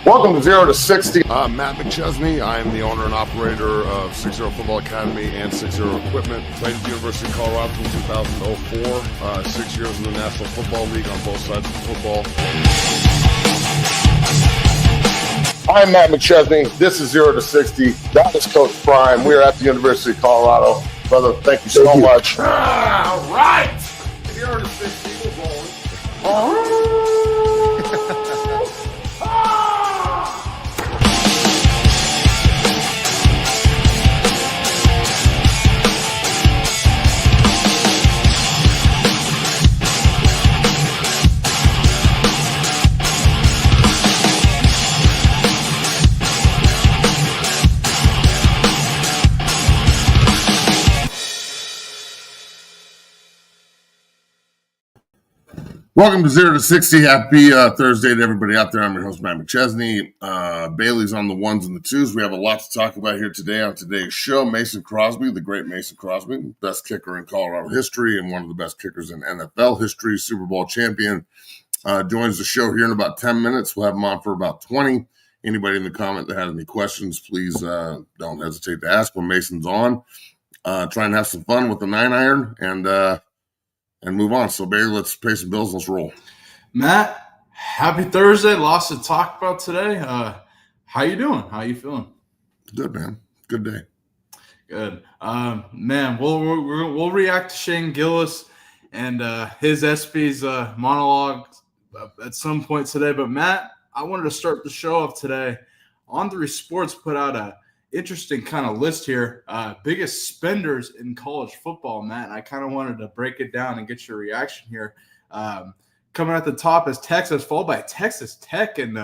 Welcome to 0 to 60. I'm Matt McChesney. I am the owner and operator of 6-0 Football Academy and 6-0 Equipment. Played at the University of Colorado from 2004. 6 years in the National Football League on both sides of football. I'm Matt McChesney. This is 0 to 60. That is Coach Prime. We are at the University of Colorado. Brother, thank you so much. All right. 0 to 60. We're rolling. Welcome to 0 to 60. Happy Thursday to everybody out there. I'm your host, Matt McChesney. Bailey's on the ones and the twos. We have a lot to talk about here today on today's show. Mason Crosby, the great Mason Crosby, best kicker in Colorado history and one of the best kickers in NFL history, Super Bowl champion, joins the show here in about 10 minutes. We'll have him on for about 20. Anybody in the comment that has any questions, please don't hesitate to ask when Mason's on. Try and have some fun with the 9-iron and move on. So, Bailey, let's pay some bills. Let's roll. Matt, happy Thursday. Lots to talk about today. How you doing? How you feeling? Good, man. Good day. Good. Man, we'll react to Shane Gillis and his ESPYs monologue at some point today. But, Matt, I wanted to start the show off today. On3 Sports put out a interesting kind of list here. Biggest spenders in college football, Matt. And I kind of wanted to break it down and get your reaction here. Coming at the top is Texas, followed by Texas Tech and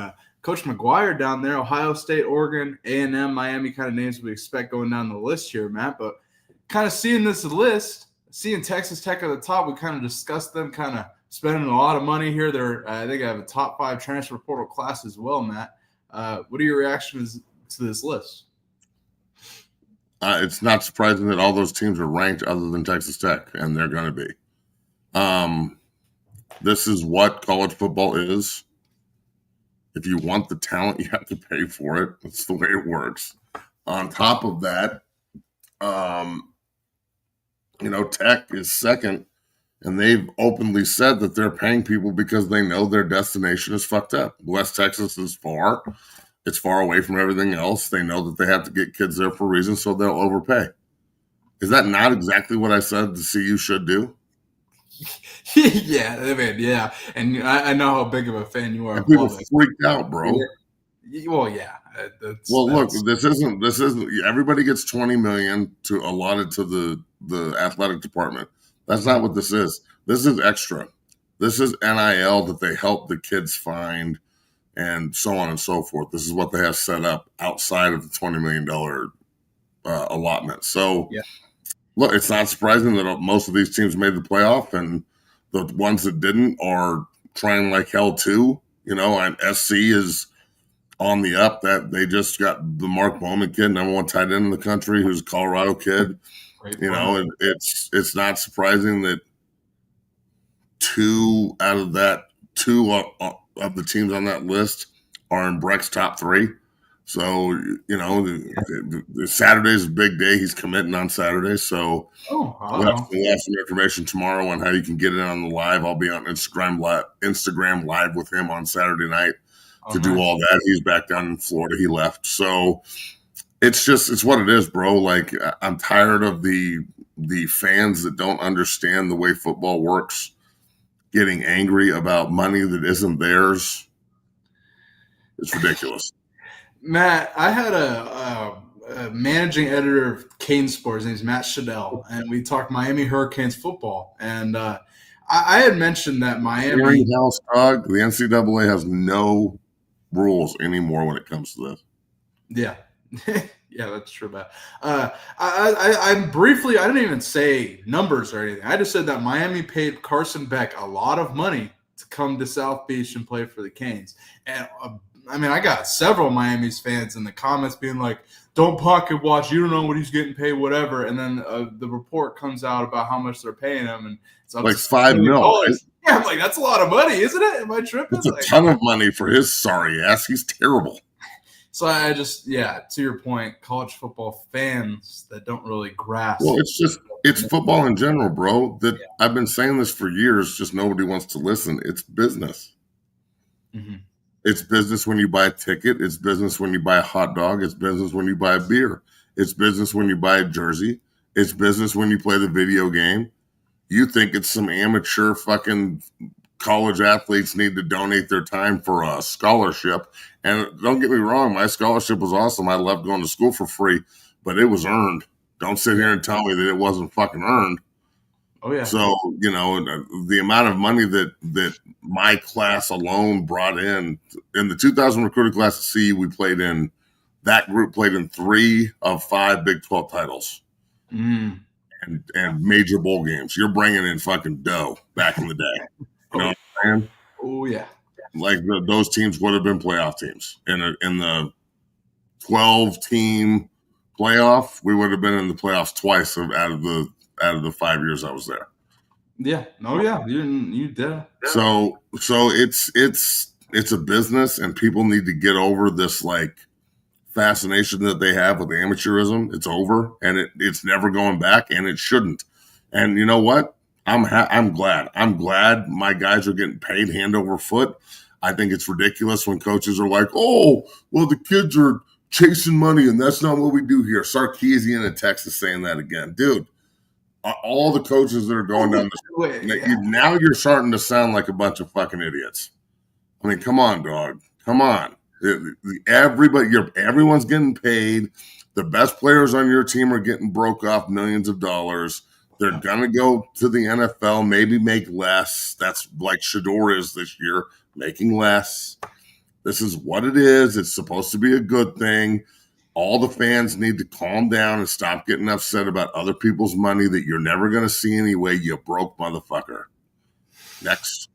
Coach McGuire down there, Ohio State, Oregon, A&M, Miami, kind of names we expect going down the list here, Matt. But kind of seeing this list, seeing Texas Tech at the top, we kind of discussed them kind of spending a lot of money here. I think I have a top 5 transfer portal class as well, Matt. What are your reactions to this list? It's not surprising that all those teams are ranked other than Texas Tech, and they're going to be. This is what college football is. If you want the talent, you have to pay for it. That's the way it works. On top of that, Tech is second, and they've openly said that they're paying people because they know their destination is fucked up. West Texas is far. It's far away from everything else. They know that they have to get kids there for a reason, so they'll overpay. Is that not exactly what I said the CU should do? Yeah, I mean, yeah. And I know how big of a fan you are. And people freaked out, bro. Well, yeah. Look, this isn't. Everybody gets $20 million allotted to the athletic department. That's not what this is. This is extra. This is NIL that they help the kids find, and so on and so forth. This is what they have set up outside of the $20 million allotment. So, yeah. Look, it's not surprising that most of these teams made the playoff, and the ones that didn't are trying like hell too. And SC is on the up. That they just got the Mark Bowman kid, number 1 tight end in the country, who's a Colorado kid. And it's not surprising that two of the teams on that list are in Breck's top 3. So, Saturday's a big day. He's committing on Saturday. So we'll have some information tomorrow on how you can get in on the live. I'll be on Instagram live with him on Saturday night to do all that. He's back down in Florida. He left. So it's what it is, bro. Like, I'm tired of the fans that don't understand the way football works getting angry about money that isn't theirs. It's ridiculous. Matt, I had a managing editor of Kane Sports. His name's Matt Shadell, and we talked Miami Hurricanes football. And I had mentioned that Miami – the NCAA has no rules anymore when it comes to this. Yeah. Yeah, that's true, Matt. I briefly – I didn't even say numbers or anything. I just said that Miami paid Carson Beck a lot of money to come to South Beach and play for the Canes. And I got several Miami's fans in the comments being like, don't pocket watch. You don't know what he's getting paid, whatever. And then the report comes out about how much they're paying him. And it's up like to $5 million. Yeah, I'm like, that's a lot of money, isn't it? Am I tripping? It's a ton of money for his sorry ass. He's terrible. So I just, to your point, college football fans that don't really grasp. Well, it's football in general, bro. That I've been saying this for years, just nobody wants to listen. It's business. Mm-hmm. It's business when you buy a ticket. It's business when you buy a hot dog. It's business when you buy a beer. It's business when you buy a jersey. It's business when you play the video game. You think it's some amateur fucking college athletes need to donate their time for a scholarship. And don't get me wrong, my scholarship was awesome. I loved going to school for free, but it was earned. Don't sit here and tell me that it wasn't fucking earned. Oh, yeah. So, the amount of money that my class alone brought in the 2000 recruiting class at CU, that group played in 3 of 5 Big 12 titles and major bowl games. You're bringing in fucking dough back in the day. You know what I'm saying? Oh, yeah. Like those teams would have been playoff teams. In the 12-team playoff, we would have been in the playoffs twice out of the 5 years I was there. Yeah. Oh, yeah. You did. So it's a business, and people need to get over this like fascination that they have with amateurism. It's over, and it's never going back, and it shouldn't. And you know what? I'm glad. I'm glad my guys are getting paid hand over foot. I think it's ridiculous when coaches are like, "Oh, well, the kids are chasing money, and that's not what we do here." Sarkeesian in Texas saying that again, dude. All the coaches that are going down this way, now you're starting to sound like a bunch of fucking idiots. I mean, come on, dog. Come on. Everyone's getting paid. The best players on your team are getting broke off millions of dollars. They're going to go to the NFL, maybe make less. That's like Shador is this year, making less. This is what it is. It's supposed to be a good thing. All the fans need to calm down and stop getting upset about other people's money that you're never going to see anyway, you broke motherfucker. Next.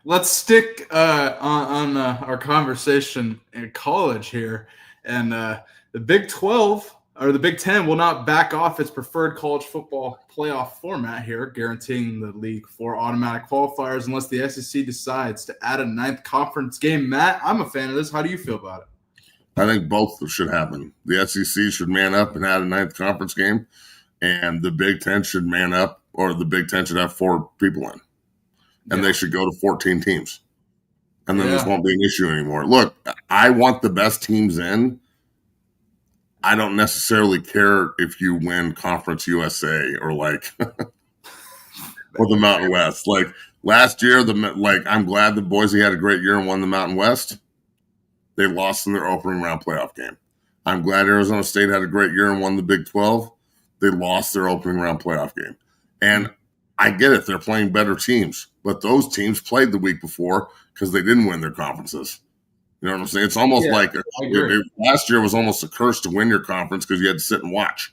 Let's stick on our conversation in college here. And the Big 12 or the Big 10 will not back off its preferred college football playoff format here, guaranteeing the league 4 automatic qualifiers unless the SEC decides to add a 9th conference game. Matt, I'm a fan of this. How do you feel about it? I think both should happen. The SEC should man up and add a 9th conference game, and the Big 10 should man up, or the Big 10 should have 4 people in, and they should go to 14 teams. And then this won't be an issue anymore. Look, I want the best teams in. I don't necessarily care if you win Conference USA or like or the Mountain West. Like last year, I'm glad that Boise had a great year and won the Mountain West. They lost in their opening round playoff game. I'm glad Arizona State had a great year and won the Big 12. They lost their opening round playoff game. And I get it. They're playing better teams. But those teams played the week before because they didn't win their conferences. You know what I'm saying? It's almost like last year was almost a curse to win your conference because you had to sit and watch.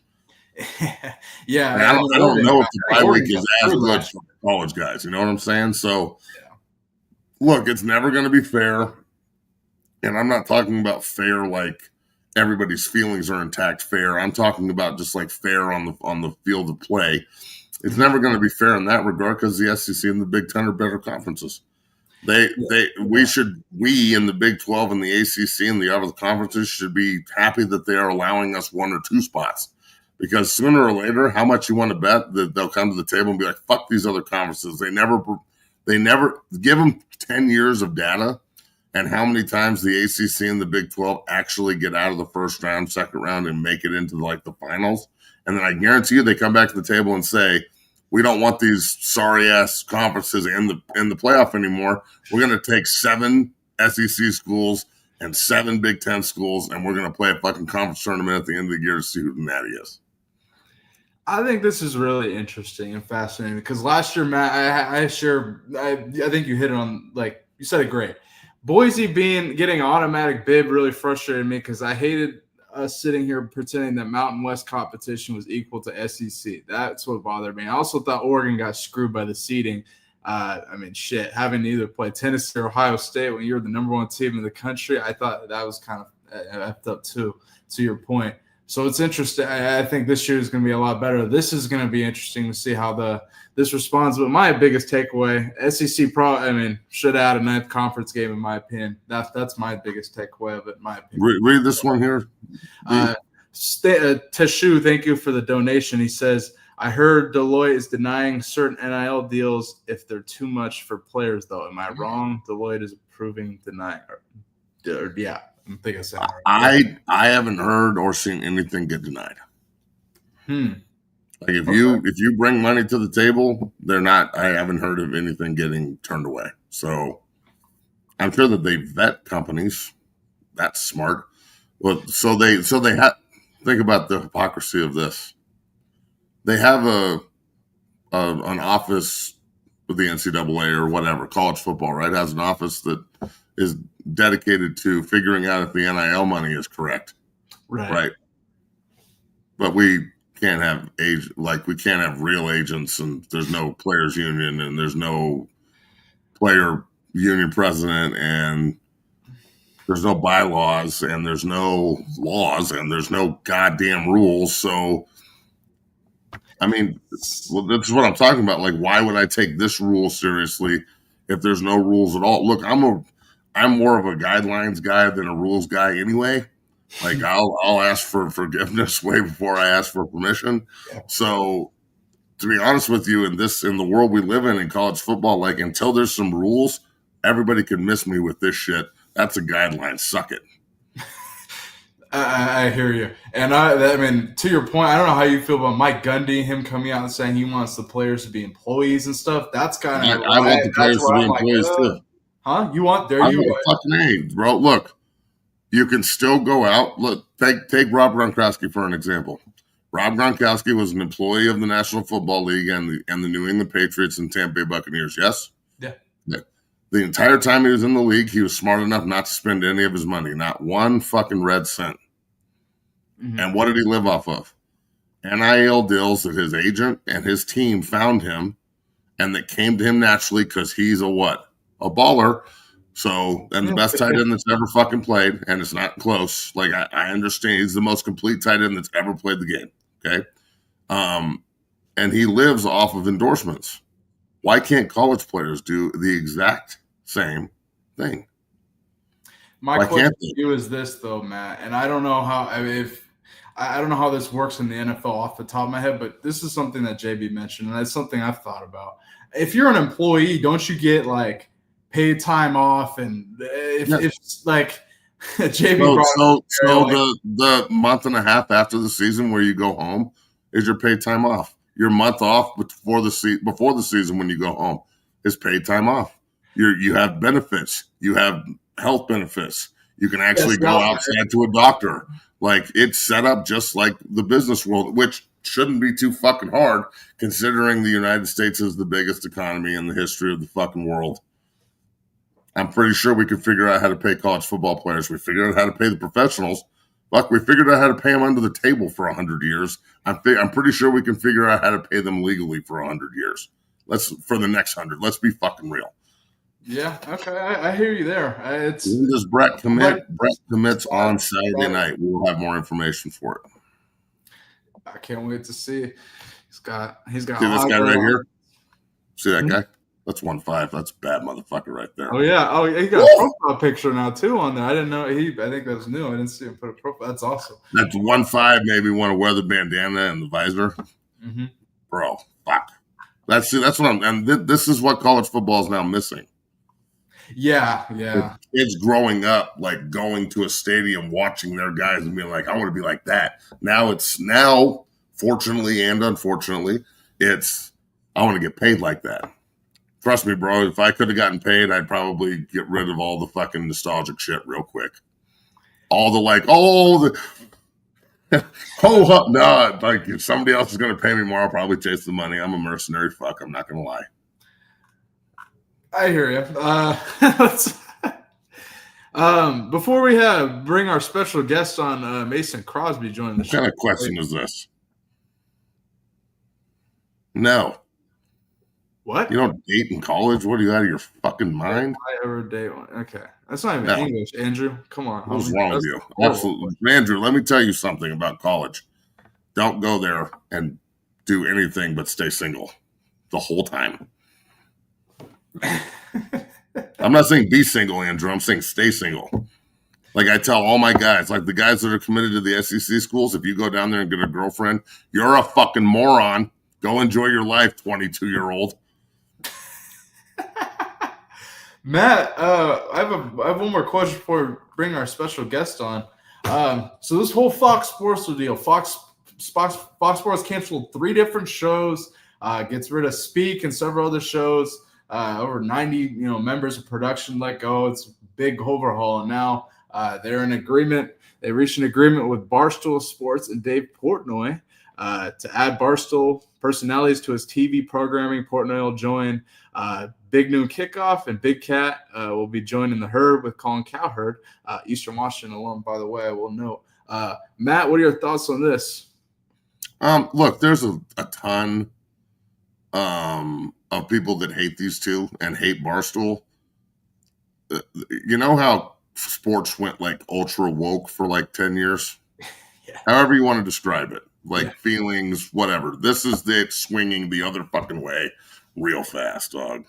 I don't know if the bye week is as good for college guys. You know what I'm saying? So, look, it's never going to be fair. And I'm not talking about fair like everybody's feelings are intact fair. I'm talking about just like fair on the field of play. It's never going to be fair in that regard because the SEC and the Big 10 are better conferences. We in the Big 12 and the ACC and the other conferences should be happy that they are allowing us 1 or 2 spots, because sooner or later, how much you want to bet that they'll come to the table and be like, fuck these other conferences. They never give them 10 years of data and how many times the ACC and the Big 12 actually get out of the first round, second round, and make it into like the finals. And then I guarantee you they come back to the table and say, we don't want these sorry-ass conferences in the playoff anymore. We're going to take 7 SEC schools and 7 Big 10 schools, and we're going to play a fucking conference tournament at the end of the year to see who the natty is. I think this is really interesting and fascinating because last year, Matt, I think you hit it on, like, you said it great. Boise getting automatic bid really frustrated me because I hated us sitting here pretending that Mountain West competition was equal to SEC. That's what bothered me. I also thought Oregon got screwed by the seeding. Having to either play Tennessee or Ohio State when you're the number 1 team in the country, I thought that was kind of effed up too, to your point. So it's interesting. I think this year is going to be a lot better. This is going to be interesting to see how this responds. But my biggest takeaway, SEC should add a ninth conference game in my opinion. That's my biggest takeaway of it, in my opinion. Read this one here. Teshu, thank you for the donation. He says, I heard Deloitte is denying certain NIL deals if they're too much for players, though. Am I wrong? Deloitte is approving denying. Yeah. I think I said that right. I haven't heard or seen anything get denied. Like if you bring money to the table, they're not. I haven't heard of anything getting turned away. So I'm sure that they vet companies. That's smart. Well, so they have. Think about the hypocrisy of this. They have an office with the NCAA or whatever, college football, right? Has an office that is dedicated to figuring out if the NIL money is correct. Right. But we can't have we can't have real agents, and there's no players union, and there's no player union president, and there's no bylaws, and there's no laws, and there's no goddamn rules. So I mean, well, that's what I'm talking about. Like, why would I take this rule seriously if there's no rules at all? Look, I'm more of a guidelines guy than a rules guy anyway. Like, I'll ask for forgiveness way before I ask for permission. So, to be honest with you, in the world we live in college football, like, until there's some rules, everybody can miss me with this shit. That's a guideline. Suck it. I hear you. And I mean, to your point, I don't know how you feel about Mike Gundy, him coming out and saying he wants the players to be employees and stuff. That's kind of I want the players to be employees too. Huh? You want there? You fucking A, bro. Look, you can still go out. Look, take Rob Gronkowski for an example. Rob Gronkowski was an employee of the National Football League and the New England Patriots and Tampa Bay Buccaneers. Yes. Yeah. The entire time he was in the league, he was smart enough not to spend any of his money, not one fucking red cent. Mm-hmm. And what did he live off of? NIL deals that his agent and his team found him and that came to him naturally because he's a what? A baller. So, and the best tight end that's ever fucking played, and it's not close. Like, I understand he's the most complete tight end that's ever played the game. Okay. And he lives off of endorsements. Why can't college players do the exact same thing? My question to you is this, though, Matt, and I don't know how. I don't know how this works in the NFL off the top of my head, but this is something that JB mentioned, and it's something I've thought about. If you're an employee, don't you get like paid time off? And if like JB the month and a half after the season where you go home is your paid time off. Your month off before the season when you go home is paid time off. You have benefits. You have health benefits. You can actually go outside to a doctor. Like, it's set up just like the business world, which shouldn't be too fucking hard considering the United States is the biggest economy in the history of the fucking world. I'm pretty sure we could figure out how to pay college football players. We figured out how to pay the professionals. Fuck, we figured out how to pay them under the table for 100 years. I'm pretty sure we can figure out how to pay them legally for 100 years. For the next 100. Let's be fucking real. Yeah, okay, I hear you there. Does Brett commit? Brett commits on Saturday night. We'll have more information for it. I can't wait to see. He's got. See this guy right here? See that guy? That's 1.5. That's a bad motherfucker right there. Oh yeah. He got a profile picture now too on there. I didn't know I think that was new. I didn't see him put a profile. That's awesome. That's 1.5. Maybe want to wear the bandana and the visor. Mm-hmm. Bro, fuck. That's what I'm. And this is what college football is now missing. Yeah. Kids growing up, like going to a stadium, watching their guys and being like, I want to be like that. Now, fortunately and unfortunately, it's, I want to get paid like that. Trust me, bro, if I could have gotten paid, I'd probably get rid of all the fucking nostalgic shit real quick. All the no, like if somebody else is going to pay me more, I'll probably chase the money. I'm a mercenary fuck. I'm not going to lie. I hear you. Before we bring our special guest on, Mason Crosby joining the show. What kind of question is this? No. What? You don't date in college? What are you, out of your fucking mind? I ever date one? Okay, that's not even No. English, Andrew. Come on, What's homie. wrong That's with you? horrible. Absolutely. Andrew, let me tell you something about college. Don't go there and do anything but stay single the whole time. I'm not saying be single, Andrew. I'm saying stay single. Like I tell all my guys, like the guys that are committed to the SEC schools, if you go down there and get a girlfriend, you're a fucking moron. Go enjoy your life, 22-year-old. Matt, I have one more question before we bring our special guest on. So this whole Fox Sports deal, Fox Sports canceled 3 different shows, gets rid of Speak and several other shows. Over 90 members of production let go. It's a big overhaul, and now they're in agreement. They reached an agreement with Barstool Sports and Dave Portnoy to add Barstool personalities to his TV programming. Portnoy will join Big Noon Kickoff, and Big Cat will be joining the Herd with Colin Cowherd, Eastern Washington alum, by the way, I will note. Matt, what are your thoughts on this? Look, there's a ton of people that hate these two and hate Barstool. You know how sports went like ultra woke for like 10 years? Yeah. However you want to describe it. Like feelings, whatever. This is it swinging the other fucking way real fast, dog.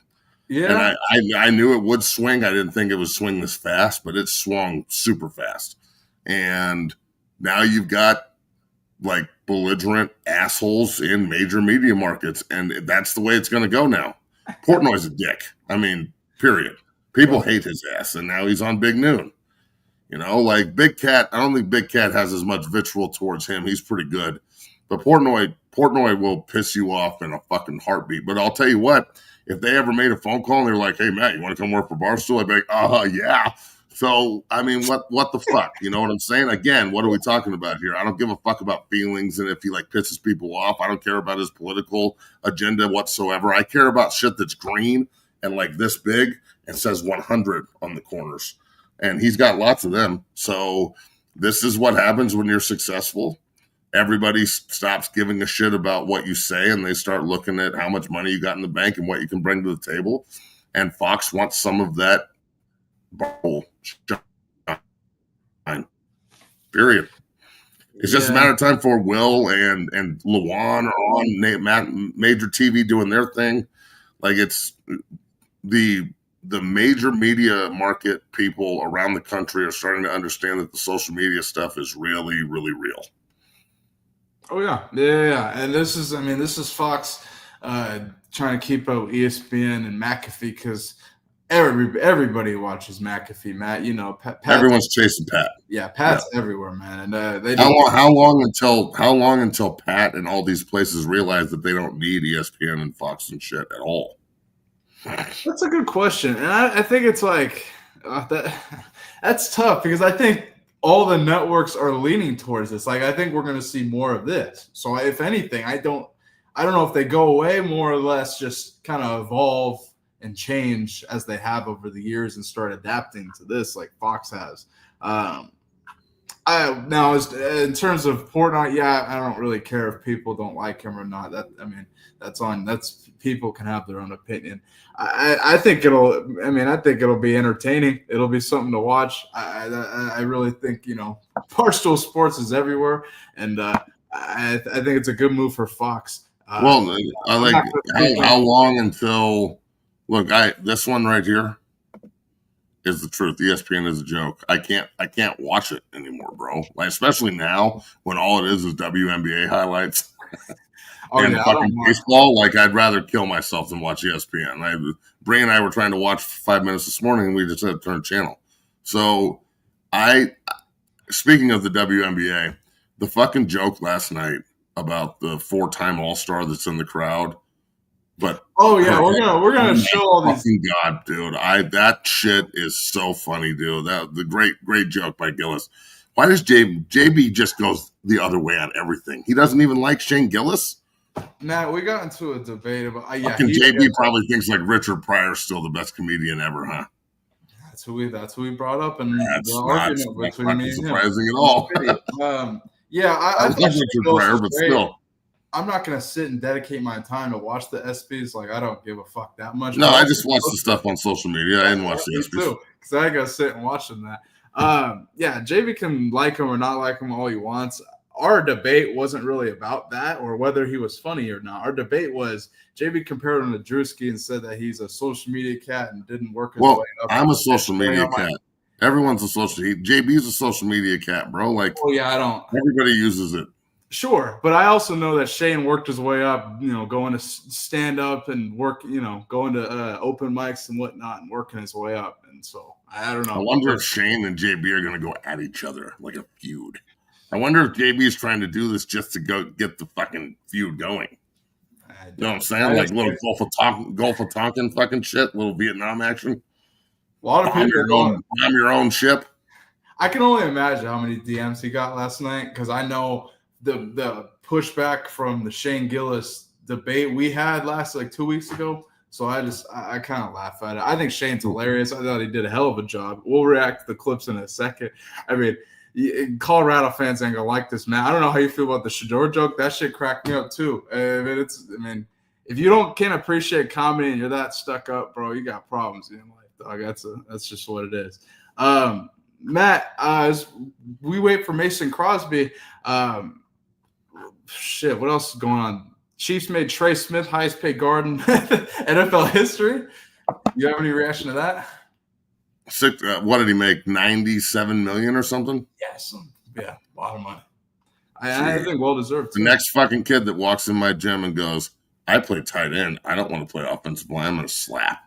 Yeah. And I knew it would swing. I didn't think it would swing this fast, but it swung super fast. And now you've got like belligerent assholes in major media markets, and that's the way it's going to go now. Portnoy's a dick. I mean, period. People hate his ass, and now he's on Big Noon. Like Big Cat, I don't think Big Cat has as much vitriol towards him. He's pretty good. But Portnoy will piss you off in a fucking heartbeat. But I'll tell you what, if they ever made a phone call and they're like, hey, Matt, you want to come work for Barstool? I'd be like, yeah. So, I mean, what the fuck? You know what I'm saying? Again, what are we talking about here? I don't give a fuck about feelings, and if he like pisses people off, I don't care about his political agenda whatsoever. I care about shit that's green and like this big and says 100 on the corners. And he's got lots of them. So this is what happens when you're successful. Everybody stops giving a shit about what you say, and they start looking at how much money you got in the bank and what you can bring to the table. And Fox wants some of that period. It's just a matter of time for Will and Luan are on major TV doing their thing. Like it's the major media market people around the country are starting to understand that the social media stuff is really, really real. Oh yeah. And this is Fox trying to keep up with ESPN and McAfee because everybody watches McAfee, Matt. Pat, Everyone's chasing Pat. Yeah, Pat's everywhere, man. And they how long until Pat and all these places realize that they don't need ESPN and Fox and shit at all? That's a good question, and I think it's like that's tough because I think all the networks are leaning towards this. Like I think we're going to see more of this. So if anything, I don't know if they go away, more or less just kind of evolve and change as they have over the years and start adapting to this like Fox has. Now in terms of Portnoy, I don't really care if people don't like him or not. That's people can have their own opinion. I think it'll be entertaining. It'll be something to watch. I really think, Barstool Sports is everywhere. And I think it's a good move for Fox. Well, I like how long until this one right here is the truth. ESPN is a joke. I can't watch it anymore, bro. Like especially now when all it is WNBA highlights. Fucking baseball, like I'd rather kill myself than watch ESPN. Bray and I were trying to watch for 5 minutes this morning, and we just had to turn channel. So, speaking of the WNBA, the fucking joke last night about the 4-time All-Star that's in the crowd. But we're gonna show all these. Fucking God, dude! That shit is so funny, dude. The great joke by Gillis. Why does JB just goes the other way on everything? He doesn't even like Shane Gillis. Matt, we got into a debate about. JB probably thinks like Richard Pryor's still the best comedian ever, huh? That's who we brought up, and that's the not argument between me and him. surprising at all. I love Richard Pryor, but still. I'm not gonna sit and dedicate my time to watch the ESPYs. Like, I don't give a fuck that much. No, I just watch the stuff on social media. I didn't watch the Me ESPYs. too, because I gotta sit and watch them. That. Yeah, JV can like him or not like him all he wants. Our debate wasn't really about that or whether he was funny or not. Our debate was JV compared him to Drewski and said that he's a social media cat and didn't work his way up. I'm a social media cat. Everyone's a social. JB's a social media cat, bro. Like, oh yeah, I don't. Everybody uses it. Sure, but I also know that Shane worked his way up. Going to stand up and work. Going to open mics and whatnot, and working his way up. And so I don't know. I wonder if Shane and JB are going to go at each other like a feud. I wonder if JB is trying to do this just to go get the fucking feud going. You know what I'm saying? Like little Gulf of Tonkin fucking shit, little Vietnam action. A lot of people bomb your own ship. I can only imagine how many DMs he got last night because I know the pushback from the Shane Gillis debate we had last 2 weeks ago. So I kind of laugh at it. I think Shane's hilarious. I thought he did a hell of a job. We'll react to the clips in a second. I mean, Colorado fans ain't gonna like this, man. I don't know how you feel about the Shador joke. That shit cracked me up too. If you can't appreciate comedy and you're that stuck up, bro, you got problems in life, dog. That's just what it is. Matt, as we wait for Mason Crosby, what else is going on? Chiefs made Trey Smith highest paid guard in NFL history. You have any reaction to that? What did he make? $97 million or something? Yes. Yeah, a lot of money. I think well deserved. The next fucking kid that walks in my gym and goes, "I play tight end. I don't want to play offensive line. I'm going to slap."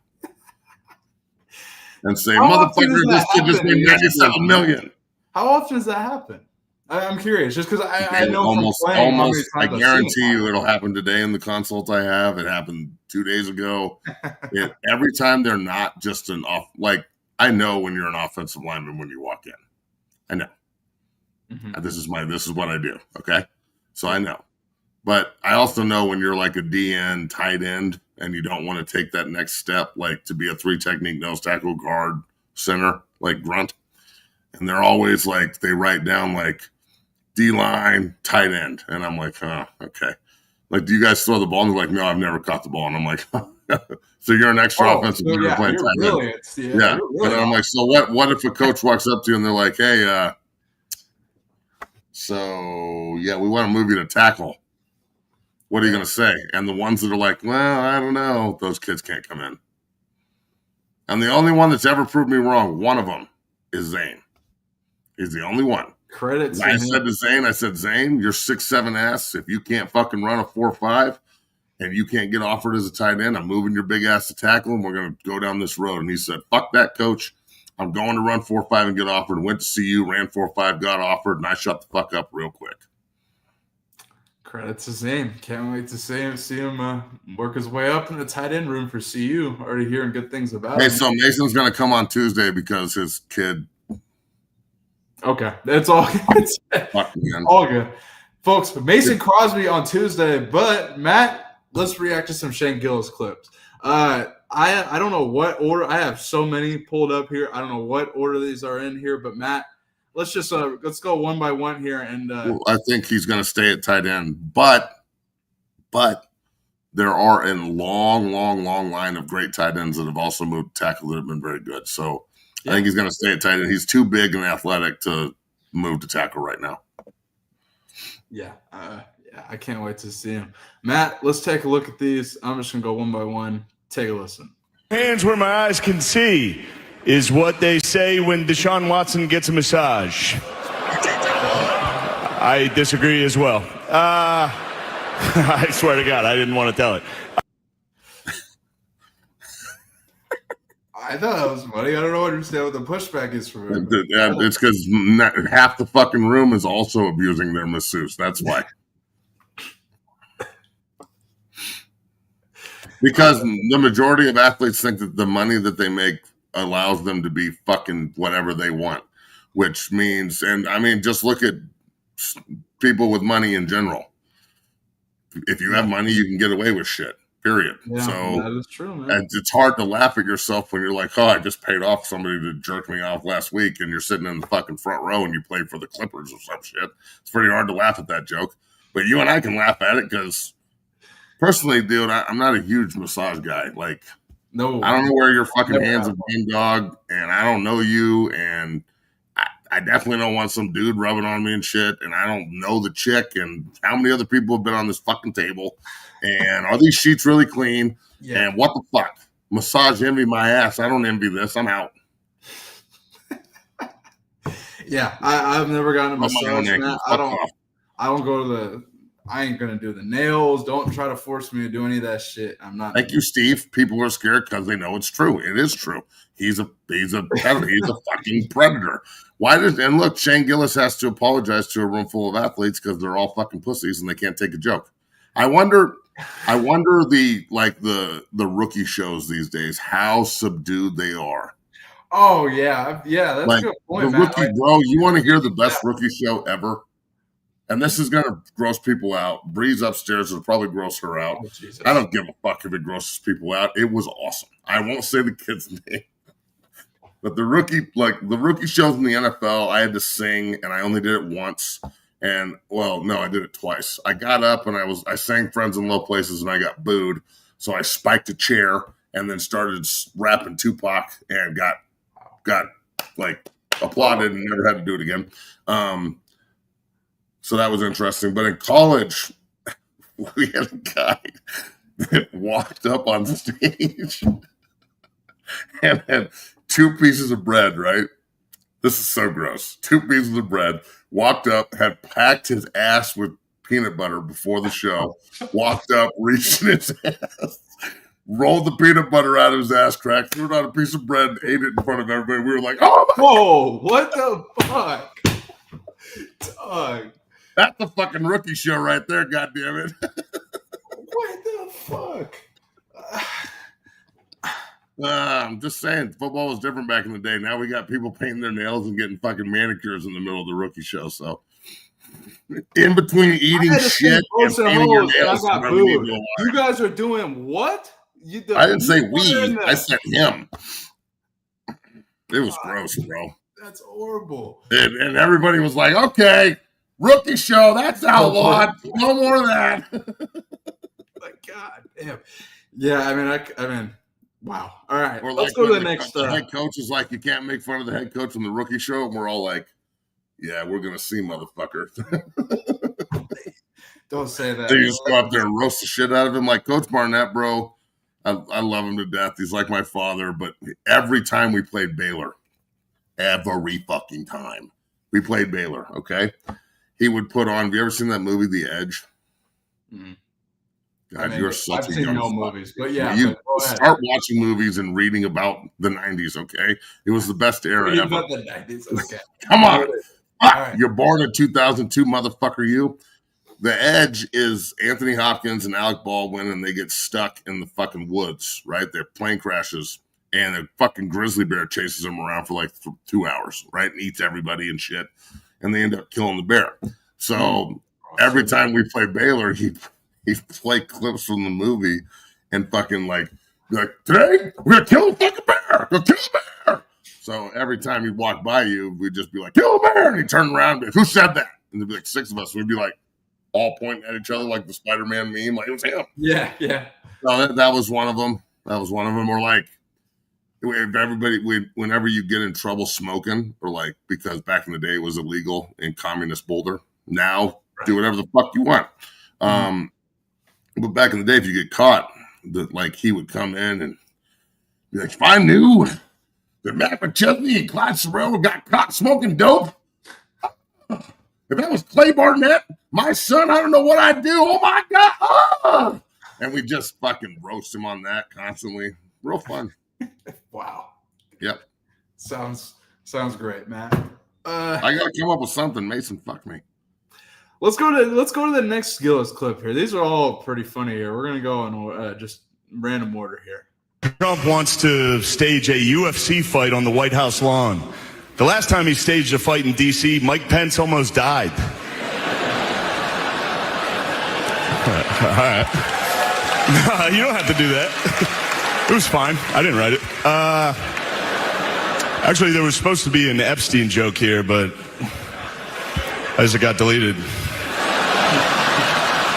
And say, "Motherfucker, this kid just made $97 million." How often does that happen? I'm curious, just because I know almost. I guarantee you, it'll happen today in the consult I have. It happened 2 days ago. Every time they're not just an off. Like I know when you're an offensive lineman when you walk in. I know. Mm-hmm. This is what I do. Okay, so I know, but I also know when you're like a DN tight end and you don't want to take that next step, like to be a 3 technique nose tackle guard center, like grunt. And they're always like, they write down like D-line, tight end. And I'm like, okay. Like, do you guys throw the ball? And they're like, no, I've never caught the ball. And I'm like, so you're an extra offensive player playing tight end. Yeah. And I'm like, so what if a coach walks up to you and they're like, hey, we want to move you to tackle. What are you going to say? And the ones that are like, well, I don't know, those kids can't come in. And the only one that's ever proved me wrong, one of them, is Zane. He's the only one. Credit to I him. said to Zane, Zane, you're 6'7" ass. If you can't fucking run a 4.5 and you can't get offered as a tight end, I'm moving your big ass to tackle and we're going to go down this road. And he said, fuck that, coach. I'm going to run 4.5 and get offered. Went to CU, ran 4.5, got offered, and I shut the fuck up real quick. Credit to Zane. Can't wait to see him work his way up in the tight end room for CU. Already hearing good things about him. Hey, so Mason's going to come on Tuesday because his kid. Okay, that's all. All good, folks. Mason Crosby on Tuesday, but Matt, let's react to some Shane Gillis clips. I don't know what order. I have so many pulled up here. I don't know what order these are in here, but Matt, let's go one by one here. And I think he's going to stay at tight end, but there are a long line of great tight ends that have also moved to tackle that have been very good. So. Yeah. I think he's going to stay at tight end. He's too big and athletic to move to tackle right now. Yeah, I can't wait to see him. Matt, let's take a look at these. I'm just going to go one by one. Take a listen. Hands where my eyes can see is what they say when Deshaun Watson gets a massage. I disagree as well. I swear to God, I didn't want to tell it. I thought that was funny. I don't understand what the pushback is for him. It's because half the fucking room is also abusing their masseuse. That's why. Because the majority of athletes think that the money that they make allows them to be fucking whatever they want, which means, and I mean, just look at people with money in general. If you have money, you can get away with shit. Period. Yeah, so that is true, man. It's hard to laugh at yourself when you're like, oh, I just paid off somebody to jerk me off last week, and you're sitting in the fucking front row and you played for the Clippers or some shit. It's pretty hard to laugh at that joke. But you and I can laugh at it because, personally, dude, I'm not a huge massage guy. Like, No, I don't know where your fucking hands have been, dog, and I don't know you, and I definitely don't want some dude rubbing on me and shit, and I don't know the chick, and how many other people have been on this fucking table, and are these sheets really clean? Yeah. And what the fuck? Massage envy my ass. I don't envy this. I'm out. Yeah, I've never gotten a massage, man. I don't go to the. I ain't gonna do the nails. Don't try to force me to do any of that shit. I'm not. Thank you, Steve. People are scared because they know it's true. It is true. He's a predator. He's a fucking predator. And look, Shane Gillis has to apologize to a room full of athletes because they're all fucking pussies and they can't take a joke. I wonder the rookie shows these days, how subdued they are. Oh yeah, that's a good point. The rookie, bro. You want to hear the best rookie show ever? And this is going to gross people out. Bree's upstairs will probably gross her out. Oh, I don't give a fuck if it grosses people out. It was awesome. I won't say the kid's name. But the rookie shows in the NFL, I had to sing, and I only did it once. And, well, no, I did it twice. I got up, and I sang Friends in Low Places, and I got booed. So I spiked a chair and then started rapping Tupac and got like applauded and never had to do it again. So that was interesting. But in college, we had a guy that walked up on stage and had 2 pieces of bread, right? This is so gross. 2 pieces of bread, walked up, had packed his ass with peanut butter before the show, walked up, reached in his ass, rolled the peanut butter out of his ass crack, threw it on a piece of bread, and ate it in front of everybody. We were like, oh my Whoa, what the fuck? Dog. That's the fucking rookie show right there, goddammit. What the fuck? I'm just saying, football was different back in the day. Now we got people painting their nails and getting fucking manicures in the middle of the rookie show. So, in between eating shit and painting your nails, you guys are doing what? I didn't say we. I said him. It was gross, bro. That's horrible. And everybody was like, okay. Rookie show, that's outlawed. No more of that. God damn. Yeah, I mean, wow. All right, or let's go to the next. The head coach is like, you can't make fun of the head coach on the rookie show, and we're all like, yeah, we're gonna see, motherfucker. Don't say that. They just go up there and roast the shit out of him, like Coach Barnett, bro. I love him to death. He's like my father. But every time we played Baylor, every fucking time we played Baylor, okay. He would put on. Have you ever seen that movie, The Edge? Mm-hmm. God, you're such a young movies, but yeah. You start watching movies and reading about the 90s, okay? It was the best era ever. About the 90s, okay. Come on. Right. You're born in 2002, motherfucker, you. The Edge is Anthony Hopkins and Alec Baldwin, and they get stuck in the fucking woods, right? Their plane crashes, and a fucking grizzly bear chases them around for like 2 hours, right? And eats everybody and shit. And they end up killing the bear. So every time we play Baylor, he play clips from the movie and fucking like today we're gonna kill the fucking bear. Go kill the bear. So every time he'd walk by you, we'd just be like, kill the bear. And he'd turn around and be like, who said that? And there'd be like 6 of us. We'd be like all pointing at each other like the Spider-Man meme, like it was him. Yeah. So that was one of them. Or like, whenever you get in trouble smoking, or like, because back in the day it was illegal in communist Boulder. Now do whatever the fuck you want. But back in the day, if you get caught, he would come in and be like, if I knew that Matt McChesney and Clyde Sorrell got caught smoking dope, if that was Clay Barnett, my son, I don't know what I'd do. Oh my God. Oh! And we just fucking roast him on that constantly. Real fun. Wow. Yep. Sounds great, Matt. I gotta come up with something. Mason, fuck me. Let's go to the next Gillis clip here. These are all pretty funny here. We're gonna go in just random order here. Trump wants to stage a UFC fight on the White House lawn. The last time he staged a fight in D.C., Mike Pence almost died. All right. No, you don't have to do that. It was fine. I didn't write it. Actually, there was supposed to be an Epstein joke here, but as it got deleted.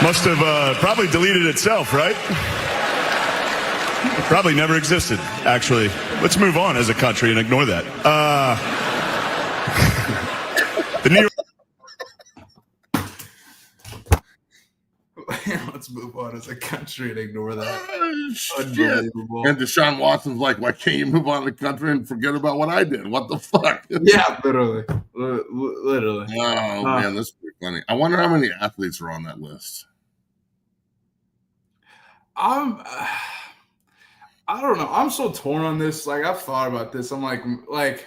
Must have probably deleted itself, right? Probably never existed, actually. Let's move on as a country and ignore that. The New York. Let's move on as a country and ignore that. Unbelievable. And Deshaun Watson's like, why can't you move on to the country and forget about what I did? What the fuck? Yeah, literally. Literally. Oh, man, this is pretty funny. I wonder how many athletes are on that list. I don't know. I'm so torn on this. Like, I've thought about this. I'm like,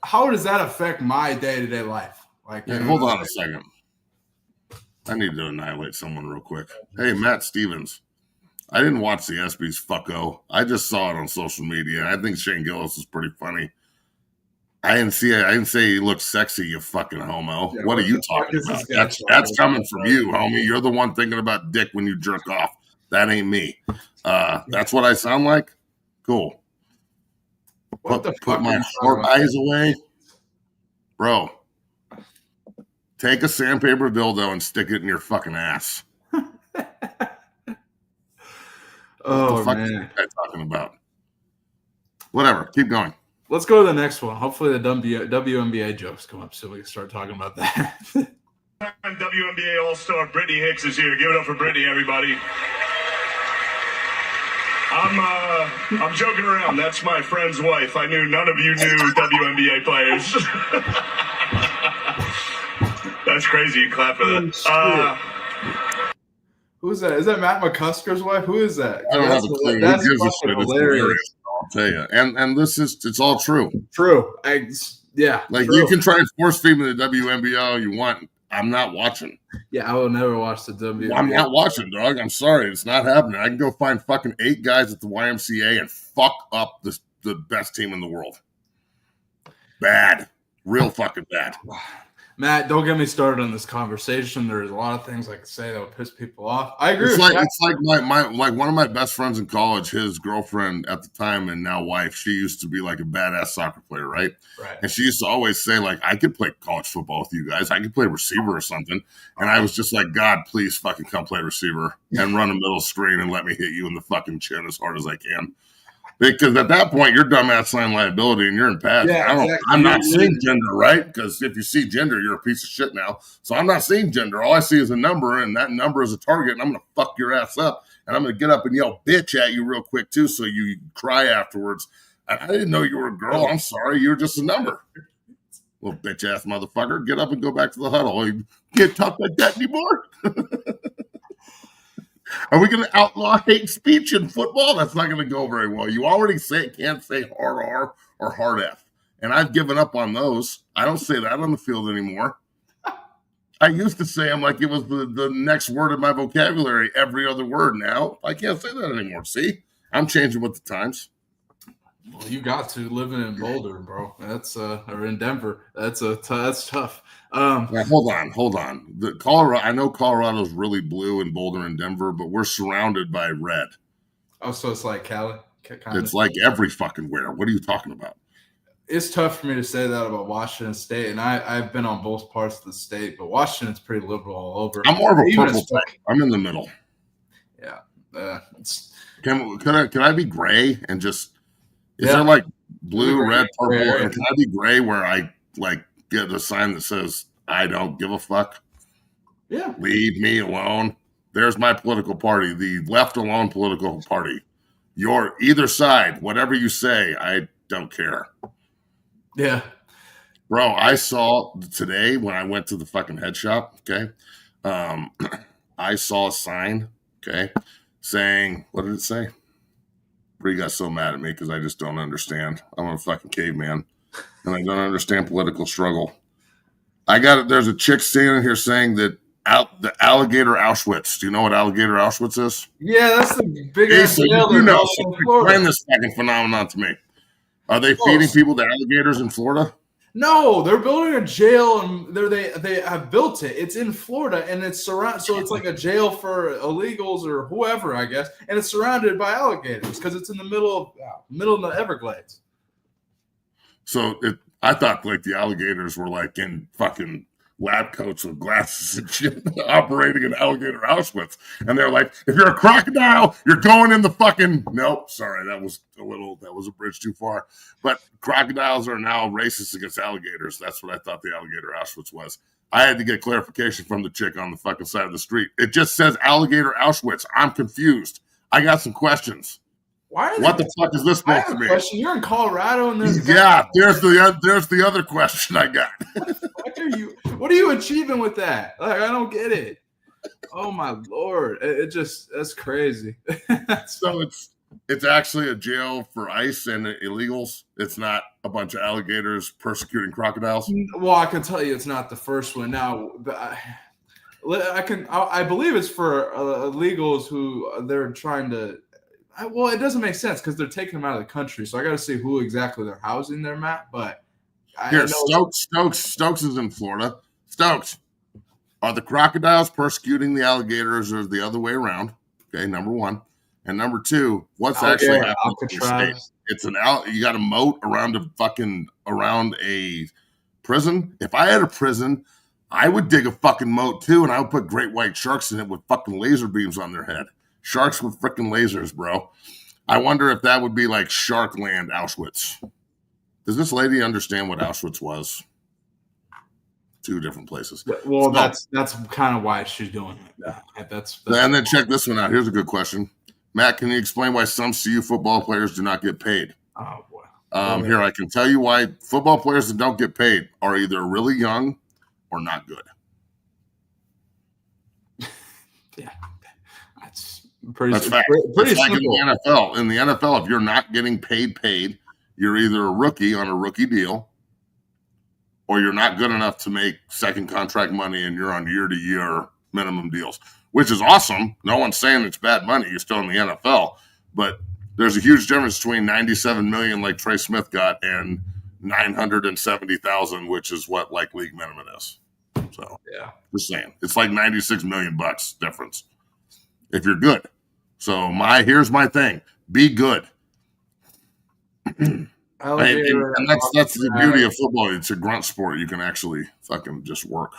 how does that affect my day-to-day life? Like, Hey, hold on a second. I need to annihilate someone real quick. Hey, Matt Stevens. I didn't watch the ESPYs, fucko. I just saw it on social media. I think Shane Gillis is pretty funny. I didn't say he looked sexy, you fucking homo. Yeah, what are you talking about? That's coming from you, homie. You're the one thinking about dick when you jerk off. That ain't me. That's what I sound like? Cool. Put my heart eyes away. Bro. Take a sandpaper dildo and stick it in your fucking ass. Oh, what the fuck man. is that guy talking about? Whatever. Keep going. Let's go to the next one. Hopefully the WNBA jokes come up so we can start talking about that. WNBA All-Star Brittany Hicks is here. Give it up for Brittany, everybody. I'm joking around. That's my friend's wife. I knew none of you knew WNBA players. That's crazy. You clap for that. Who's that? Is that Matt McCusker's wife? Who is that? I don't have a clue. That's Who gives a fucking shit? It's hilarious. I'll tell you. And it's all true. True. Yeah. Like, true. you can try and force feed me the WNBA all you want. I'm not watching. Yeah, I will never watch the WNBA. I'm not watching, dog. I'm sorry. It's not happening. I can go find fucking 8 guys at the YMCA and fuck up the best team in the world. Bad. Real fucking bad. Matt, don't get me started on this conversation. There's a lot of things I could say that would piss people off. I agree. It's like my one of my best friends in college, his girlfriend at the time and now wife, she used to be like a badass soccer player, right? Right. And she used to always say, like, I could play college football with you guys. I could play receiver or something. And I was just like, God, please fucking come play receiver and run a middle screen and let me hit you in the fucking chin as hard as I can. Because at that point, you're dumbass sign liability and you're in pads. Yeah, exactly. I'm not seeing gender, right? Because if you see gender, you're a piece of shit now. So I'm not seeing gender. All I see is a number, and that number is a target, and I'm going to fuck your ass up. And I'm going to get up and yell bitch at you real quick, too, so you cry afterwards. I didn't know you were a girl. I'm sorry. You're just a number. Little bitch-ass motherfucker. Get up and go back to the huddle. You can't talk like that anymore. Are we going to outlaw hate speech in football? That's not going to go very well. You already can't say hard R or hard F. And I've given up on those. I don't say that on the field anymore. I used to say them like it was the next word in my vocabulary, every other word. Now I can't say that anymore. See? I'm changing with the times. Well, you got to living in Boulder, bro. That's or in Denver. That's tough. Now, hold on. I know Colorado's really blue in Boulder and Denver, but we're surrounded by red. Oh, so it's like Cali? It's like every fucking where. What are you talking about? It's tough for me to say that about Washington State, and I've been on both parts of the state, but Washington's pretty liberal all over. I'm more of a purple type. I'm in the middle. Yeah. Can I be gray and just is there like blue, red, purple? And can I be gray where I like get a sign that says I don't give a fuck? Yeah. Leave me alone. There's my political party, the left alone political party. You're either side, whatever you say, I don't care. Yeah. Bro, I saw today when I went to the fucking head shop, okay? I saw a sign, okay, saying, what did it say? Bree got so mad at me because I just don't understand. I'm a fucking caveman, and I don't understand political struggle. There's a chick standing here saying that the alligator Auschwitz. Do you know what alligator Auschwitz is? Yeah, that's the biggest. So you know, so explain this fucking phenomenon to me. Are they feeding people to alligators in Florida? No, they're building a jail, and they have built it. It's in Florida, and it's surrounded. So it's like a jail for illegals or whoever, I guess, and it's surrounded by alligators because it's in the middle of the Everglades. So I thought like the alligators were like in fucking lab coats with glasses and shit operating in alligator Auschwitz. And they're like, if you're a crocodile, you're going in the fucking... Nope, sorry, that was a bridge too far. But crocodiles are now racist against alligators. That's what I thought the alligator Auschwitz was. I had to get clarification from the chick on the fucking side of the street. It just says alligator Auschwitz. I'm confused. I got some questions. What the fuck is this supposed to mean? You're in Colorado, and there's there's the other question I got. What are you achieving with that? Like, I don't get it. Oh my Lord, that's crazy. So it's actually a jail for ICE and illegals. It's not a bunch of alligators persecuting crocodiles. Well, I can tell you, it's not the first one. Now, I believe it's for illegals who they're trying to. Well, it doesn't make sense because they're taking them out of the country. So I got to see who exactly they're housing there, Matt. But Stokes is in Florida. Stokes, are the crocodiles persecuting the alligators or the other way around? Okay, number one. And number two, what's actually happening in the state? It's you got a moat around a prison. If I had a prison, I would dig a fucking moat too, and I would put great white sharks in it with fucking laser beams on their head. Sharks with freaking lasers, bro. I wonder if that would be like Sharkland Auschwitz. Does this lady understand what Auschwitz was? Two different places. Well, that's kind of why she's doing it. That's and then check this one out. Here's a good question. Matt, can you explain why some CU football players do not get paid? Oh, boy. Here, I can tell you why football players that don't get paid are either really young or not good. Yeah. That's That's fact. pretty it's like in simple. the NFL. In the NFL, if you're not getting paid, you're either a rookie on a rookie deal or you're not good enough to make second contract money and you're on year-to-year minimum deals, which is awesome. No one's saying it's bad money. You're still in the NFL. But there's a huge difference between $97 million like Trey Smith got and $970,000, which is what like league minimum is. So yeah, just saying. It's like $96 million difference if you're good. So here's my thing. Be good. And that's the beauty of football. It's a grunt sport. You can actually fucking just work.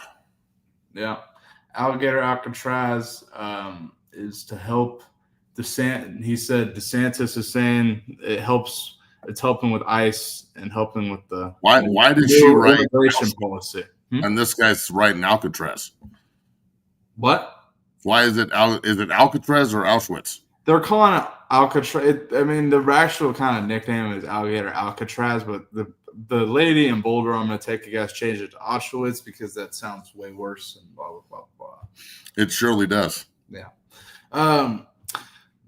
Yeah. Alligator Alcatraz is to help he said DeSantis is saying it's helping with ICE and helping with the why did she write immigration policy? And this guy's writing Alcatraz. What? Why is it Alcatraz or Auschwitz? They're calling it Alcatraz. The actual kind of nickname is Alligator Alcatraz, but the lady in Boulder, I'm going to take you guys, change it to Auschwitz because that sounds way worse and blah, blah, blah, blah. It surely does. Yeah.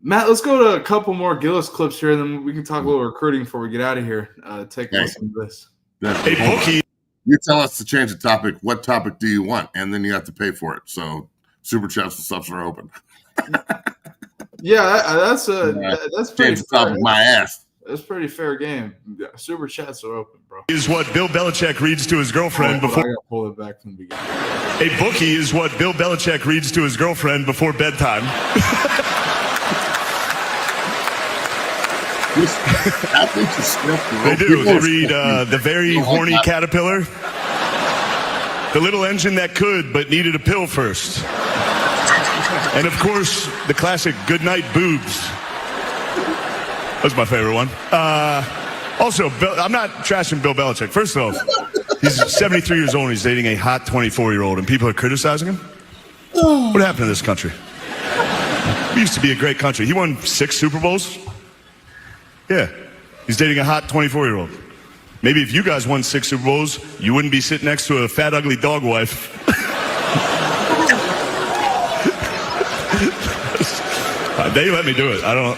Matt, let's go to a couple more Gillis clips here, and then we can talk a little recruiting before we get out of here. Take a listen to this. Hey, Bookie. You tell us to change the topic. What topic do you want? And then you have to pay for it. So super chats and stuff are open. Yeah, that's pretty change the topic. My ass. That's pretty fair game. Yeah, super chats are open, bro. Is what Bill Belichick reads to his girlfriend before. I gotta pull it back from the beginning. A bookie is what Bill Belichick reads to his girlfriend before bedtime. They do. They read The Very Horny Caterpillar, The Little Engine That Could But Needed a Pill First, and of course the classic Goodnight Boobs. That's my favorite one. Also, I'm not trashing Bill Belichick. First off, he's 73 years old and he's dating a hot 24-year-old and people are criticizing him. What happened to this country? We used to be a great country. He won 6 Super Bowls. Yeah, he's dating a hot 24-year-old. Maybe if you guys won 6 Super Bowls, you wouldn't be sitting next to a fat, ugly dog wife. They let me do it. I don't.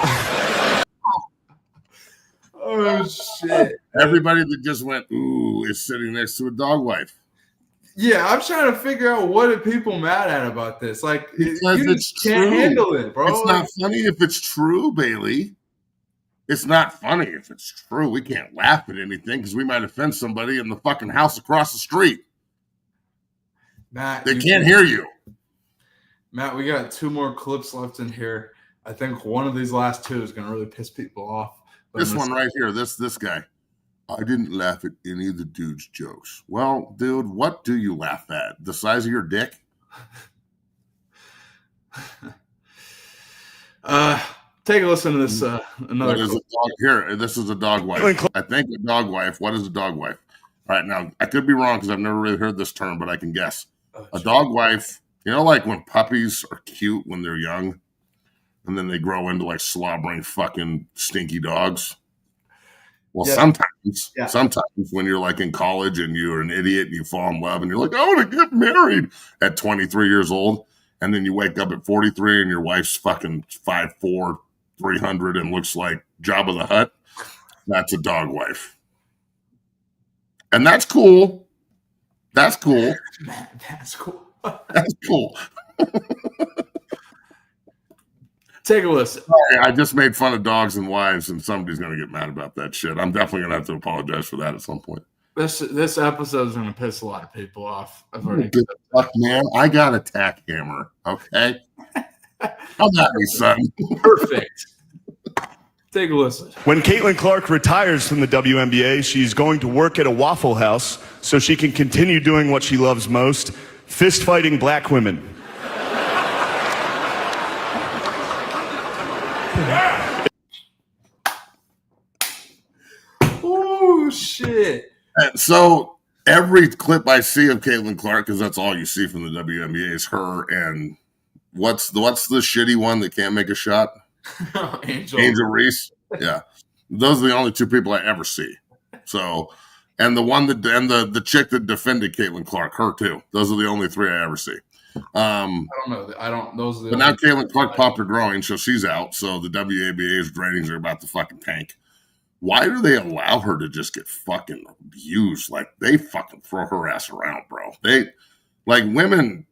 Oh, shit. Everybody that just went, ooh, is sitting next to a dog wife. Yeah, I'm trying to figure out what are people mad at about this. Like, because you just can't handle it, bro. It's not funny if it's true, Bailey. It's not funny if it's true. We can't laugh at anything because we might offend somebody in the fucking house across the street. Matt, they can't hear you. Matt, we got 2 more clips left in here. I think one of these last 2 is going to really piss people off. This one right here, this guy. I didn't laugh at any of the dude's jokes. Well, dude, what do you laugh at? The size of your dick? Take a listen to this. Another what is a dog? Here, this is a dog wife. I think a dog wife. What is a dog wife? All right, now I could be wrong because I've never really heard this term, but I can guess. A dog wife, you know, like when puppies are cute when they're young, and then they grow into like slobbering fucking stinky dogs. Well, sometimes when you're like in college and you're an idiot and you fall in love and you're like, I want to get married at 23 years old, and then you wake up at 43 and your wife's fucking 5'4", 300 and looks like Jabba the Hutt. That's a dog wife. And that's cool. That's cool. Man, that's cool. That's cool. Take a listen. I just made fun of dogs and wives, and somebody's going to get mad about that shit. I'm definitely going to have to apologize for that at some point. This episode is going to piss a lot of people off. I've already good fuck, man. I got a tack hammer, okay? How about me, son? Perfect. Take a listen. When Caitlin Clark retires from the WNBA, she's going to work at a Waffle House so she can continue doing what she loves most, fist fighting black women. Oh, shit. And so every clip I see of Caitlin Clark, because that's all you see from the WNBA, is her and what's the shitty one that can't make a shot? Angel Reese. Yeah. Those are the only two people I ever see. So, and the one that, and the chick that defended Caitlin Clark, her too. Those are the only three I ever see. I don't know. Those are the. But now Caitlin Clark popped her groin, so she's out. So the WNBA's ratings are about to fucking tank. Why do they allow her to just get fucking abused? Like, they fucking throw her ass around, bro. They, like, women,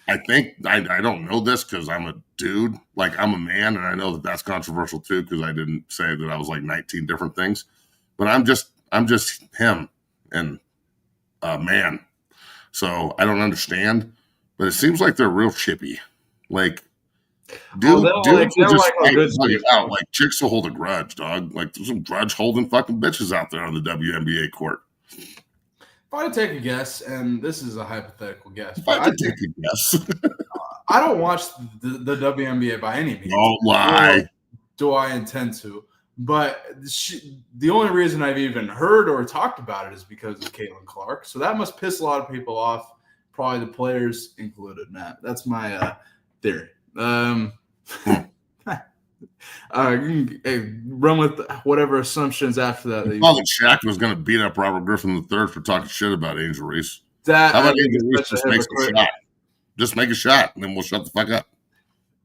I think, I don't know this because I'm a dude. Like, I'm a man, and I know that that's controversial too because I didn't say that I was like 19 different things. But I'm just him and a man. So I don't understand. But it seems like they're real chippy. Like, dudes just out. Like, chicks will hold a grudge, dog. Like, there's some grudge holding fucking bitches out there on the WNBA court. If I had to take a guess, and this is a hypothetical guess, if I had to take a guess, I don't watch the WNBA by any means. Don't lie. Do I intend to? But the only reason I've even heard or talked about it is because of Caitlin Clark. So that must piss a lot of people off, probably the players included, Matt. That's my theory. Run with whatever assumptions after that. I thought that Shaq was going to beat up Robert Griffin III for talking shit about Angel Reese. How about Angel Reese just makes a shot? Just make a shot, and then we'll shut the fuck up.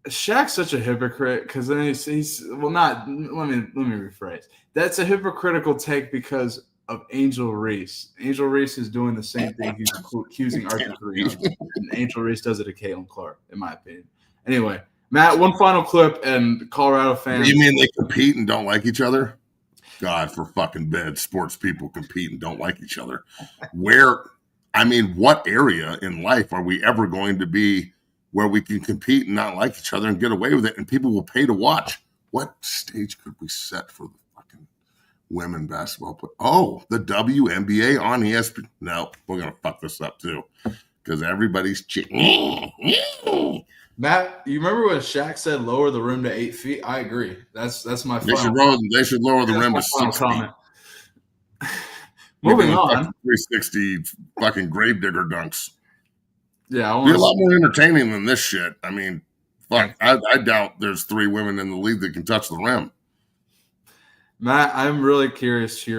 Shaq's such a hypocrite because then he's well, not. Let me rephrase. That's a hypocritical take because of Angel Reese. Angel Reese is doing the same thing he's accusing Arthur Three, and Angel Reese does it to Caitlin Clark, in my opinion. Anyway, Matt, one final clip, and Colorado fans. You mean they compete and don't like each other? God, for fucking bed, sports people compete and don't like each other. What area in life are we ever going to be where we can compete and not like each other and get away with it and people will pay to watch? What stage could we set for the fucking women basketball play? Oh, the WNBA on ESPY. No, we're going to fuck this up too because everybody's cheating. Matt, you remember when Shaq said lower the rim to 8 feet? I agree. That's my They should lower the rim to 6 feet. Moving on. 360 fucking gravedigger dunks. Yeah, be a lot more entertaining than this shit. I mean, fuck, I doubt there's 3 women in the league that can touch the rim. Matt, I'm really curious to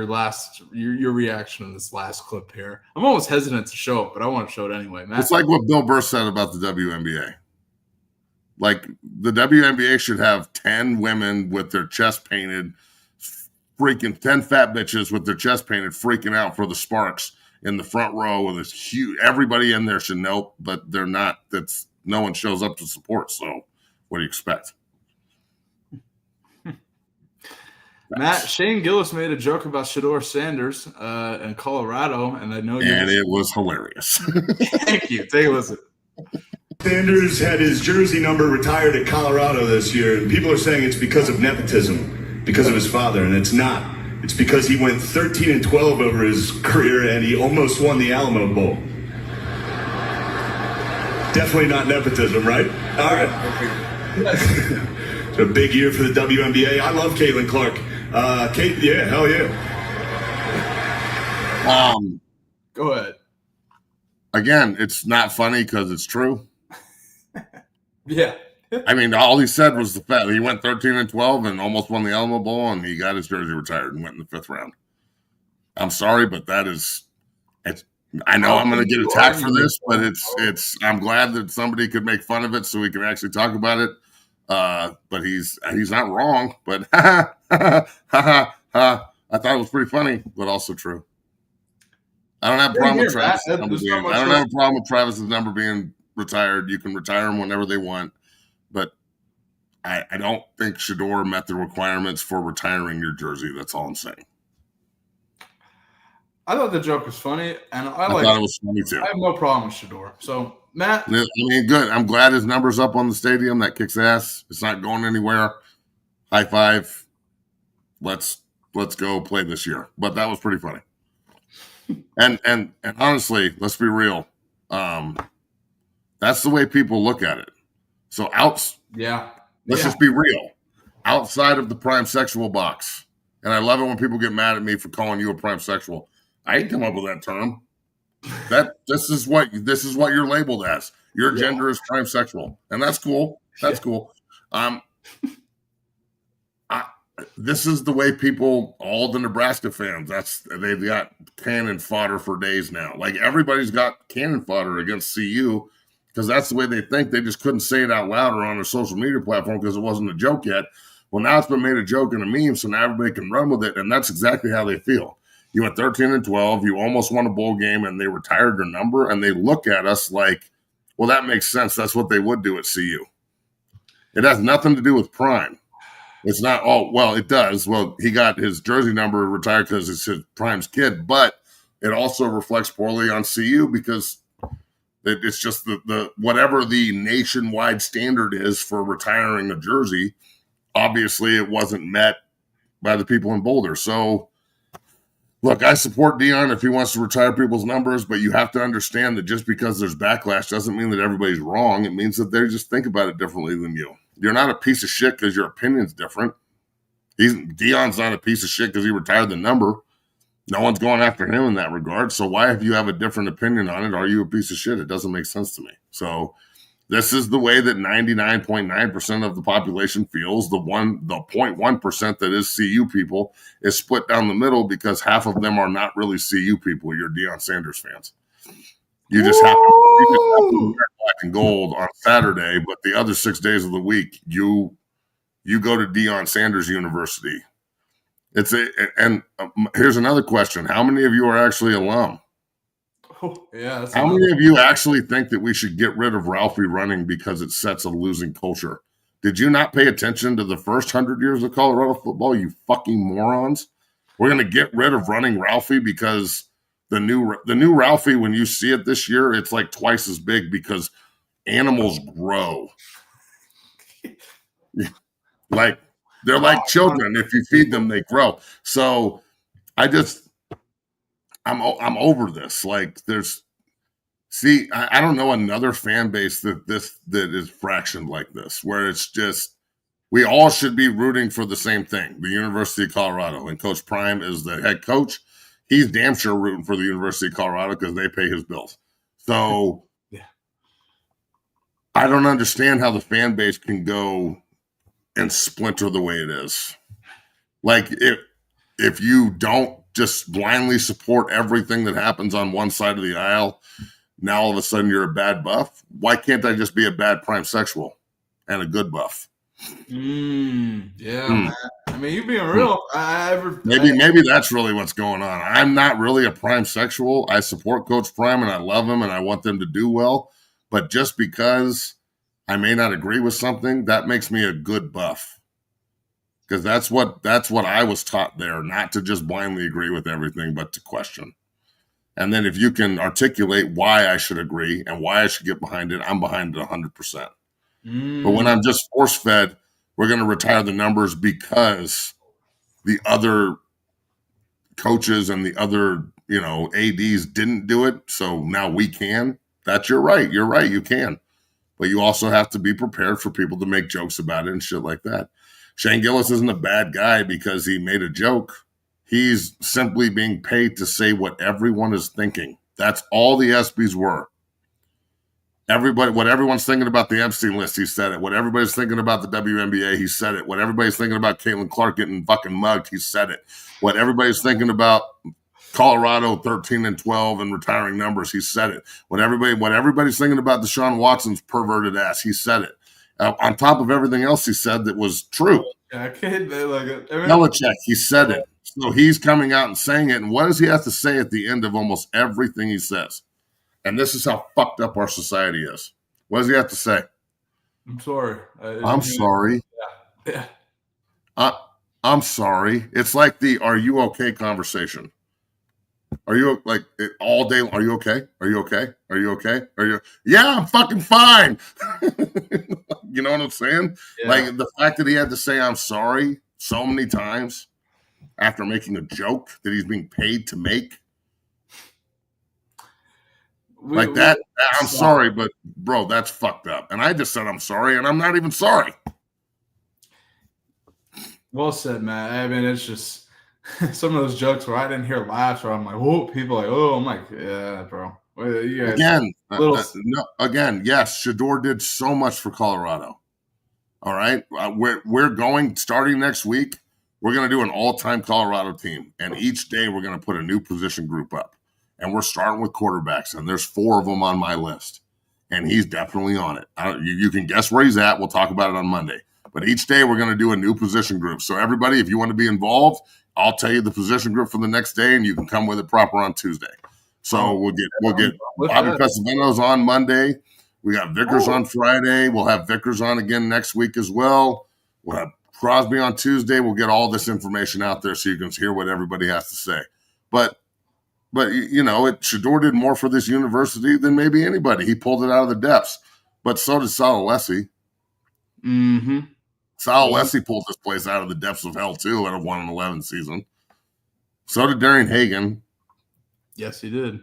your reaction to this last clip here. I'm almost hesitant to show it, but I want to show it anyway, Matt. It's like what Bill Burr said about the WNBA. Like, the WNBA should have 10 women with their chest painted, freaking 10 fat bitches with their chest painted, freaking out for the Sparks in the front row with this huge. Everybody in there should know, but they're not. That's no one shows up to support. So, what do you expect? Matt, Shane Gillis made a joke about Shedeur Sanders in Colorado, and I know it was hilarious. Thank you. Take a listen. Sanders had his jersey number retired at Colorado this year, and people are saying it's because of nepotism, because of his father, and it's not. it's because he went 13-12 over his career and he almost won the Alamo Bowl. Definitely not nepotism, right? All right. It's a big year for the WNBA. I love Caitlin Clark. Kate, yeah, hell yeah. Go ahead. Again, it's not funny because it's true. Yeah. I mean, all he said was the fact he went 13-12 and almost won the Alamo Bowl, and he got his jersey retired and went in the 5th round. I'm sorry, but it's. I know I'm going to get attacked for this, but it's. I'm glad that somebody could make fun of it so we can actually talk about it. But he's not wrong. But I thought it was pretty funny, but also true. I don't have a problem with Travis. I don't have a problem with Travis's number being retired. You can retire them whenever they want, but I don't think Shedeur met the requirements for retiring your jersey. That's all I'm saying. I thought the joke was funny, and I thought it was funny too. I have no problem with Shedeur. So, Matt. I mean, good. I'm glad his number's up on the stadium. That kicks ass. It's not going anywhere. High five. Let's go play this year. But that was pretty funny. And honestly, let's be real. That's the way people look at it. So let's just be real. Outside of the prime sexual box, and I love it when people get mad at me for calling you a prime sexual. I didn't come up with that term. This is what you're labeled as. Your gender is prime sexual, and that's cool. That's cool. This is the way people, all the Nebraska fans, they've got cannon fodder for days now. Like everybody's got cannon fodder against CU because that's the way they think. They just couldn't say it out loud or on a social media platform because it wasn't a joke yet. Well, now it's been made a joke and a meme, so now everybody can run with it, and that's exactly how they feel. You went 13-12, you almost won a bowl game, and they retired your number, and they look at us like, well, that makes sense. That's what they would do at CU. It has nothing to do with prime. It's not, it does. Well, he got his jersey number retired because it's his prime's kid, but it also reflects poorly on CU because it's just the whatever the nationwide standard is for retiring a jersey, obviously it wasn't met by the people in Boulder. So, look, I support Deion if he wants to retire people's numbers, but you have to understand that just because there's backlash doesn't mean that everybody's wrong. It means that they just think about it differently than you. You're not a piece of shit because your opinion's different. Deion's not a piece of shit because he retired the number. No one's going after him in that regard. So why, if you have a different opinion on it, are you a piece of shit? It doesn't make sense to me. So this is the way that 99.9% of the population feels. The 0.1% that is CU people is split down the middle because half of them are not really CU people. You're Deion Sanders fans. You just have to wear black and gold on Saturday, but the other 6 days of the week, you go to Deion Sanders University. Here's another question: how many of you are actually alum? How many of you actually think that we should get rid of Ralphie running because it sets a losing culture? Did you not pay attention to the first 100 years of Colorado football, you fucking morons? We're going to get rid of running Ralphie because the new Ralphie, when you see it this year, it's like twice as big because animals grow. Like they're like children. If you feed them, they grow. So I'm over this. Like I don't know another fan base that is fractioned like this, where it's just we all should be rooting for the same thing, the University of Colorado, and Coach Prime is the head coach. He's damn sure rooting for the University of Colorado because they pay his bills. So I don't understand how the fan base can go and splinter the way it is. Like if you don't just blindly support everything that happens on one side of the aisle, now all of a sudden you're a bad buff. Why can't I just be a bad prime sexual and a good buff? Man. I mean, you being real. Maybe that's really what's going on. I'm not really a prime sexual. I support Coach Prime and I love him and I want them to do well. But just because I may not agree with something, that makes me a good buff. Because that's what I was taught there, not to just blindly agree with everything, but to question. And then if you can articulate why I should agree and why I should get behind it, I'm behind it 100%. But when I'm just force-fed, we're going to retire the numbers because the other coaches and the other, ADs didn't do it, so now we can. You're right. You can. But you also have to be prepared for people to make jokes about it and shit like that. Shane Gillis isn't a bad guy because he made a joke. He's simply being paid to say what everyone is thinking. That's all the ESPYs were. What everyone's thinking about the Epstein list, he said it. What everybody's thinking about the WNBA, he said it. What everybody's thinking about Caitlin Clark getting fucking mugged, he said it. What everybody's thinking about Colorado 13-12 and retiring numbers, he said it. What everybody's thinking about Deshaun Watson's perverted ass, he said it. On top of everything else he said that was true. Belichick, he said it. So he's coming out and saying it. And what does he have to say at the end of almost everything he says? And this is how fucked up our society is. What does he have to say? I'm sorry. I'm sorry. Yeah. I'm sorry. It's like the "Are you okay?" conversation. Are you like all day? Are you okay? Are you okay? Are you okay? Yeah, I'm fucking fine. You know what I'm saying? Yeah. Like the fact that he had to say "I'm sorry" so many times after making a joke that he's being paid to make. I'm sorry, but bro, that's fucked up. And I just said I'm sorry, and I'm not even sorry. Well said, Matt. I mean, it's just some of those jokes where I didn't hear laughs, or I'm like, "Oh," people are like, "Oh," I'm like, "Yeah, bro." You guys, again, yes, Shedeur did so much for Colorado. All right, we're going starting next week. We're going to do an all-time Colorado team, and each day we're going to put a new position group up. And we're starting with quarterbacks, and there's 4 of them on my list. And he's definitely on it. You can guess where he's at. We'll talk about it on Monday. But each day we're going to do a new position group. So everybody, if you want to be involved, I'll tell you the position group for the next day, and you can come with it proper on Tuesday. So we'll get Bobby Pesavino's on Monday. We got Vickers on Friday. We'll have Vickers on again next week as well. We'll have Crosby on Tuesday. We'll get all this information out there so you can hear what everybody has to say. But Shedeur did more for this university than maybe anybody. He pulled it out of the depths. But so did Sal Alessi. Mm-hmm. Sal Alessi pulled this place out of the depths of hell, too, at a 1-11 season. So did Darian Hagan. Yes, he did.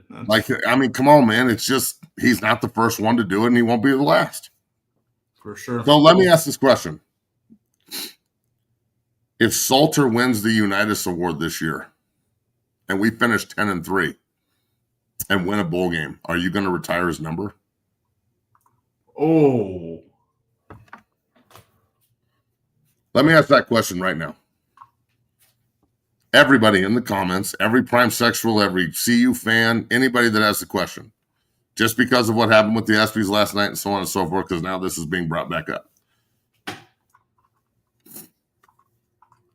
Come on, man. It's just he's not the first one to do it, and he won't be the last. For sure. So let me ask this question. If Salter wins the Unitas Award this year, and we finish 10-3 and win a bowl game, are you going to retire his number? Oh. Let me ask that question right now. Everybody in the comments, every Prime Sexual, every CU fan, anybody that has the question, just because of what happened with the ESPYs last night and so on and so forth, because now this is being brought back up.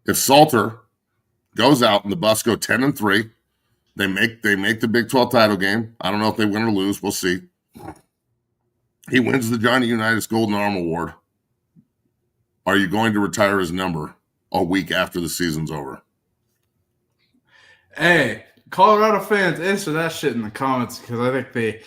If Salter goes out and the Buffs go 10-3, they make the Big 12 title game. I don't know if they win or lose. We'll see. He wins the Johnny Unitas Golden Arm Award. Are you going to retire his number a week after the season's over? Hey, Colorado fans, answer that shit in the comments because I think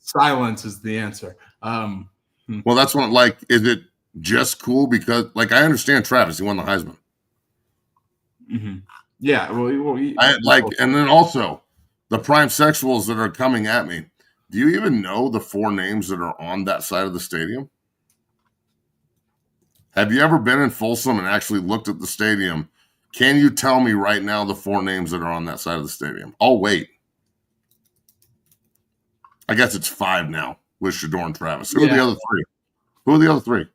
silence is the answer. Well, that's what is it just cool because I understand Travis, he won the Heisman. Mm-hmm. Yeah, and then also the Prime Sexuals that are coming at me. Do you even know the 4 names that are on that side of the stadium? Have you ever been in Folsom and actually looked at the stadium? Can you tell me right now the 4 names that are on that side of the stadium? I'll wait. I guess it's 5 now with Shedeur and Travis. Who are the other 3? Who are the other 3?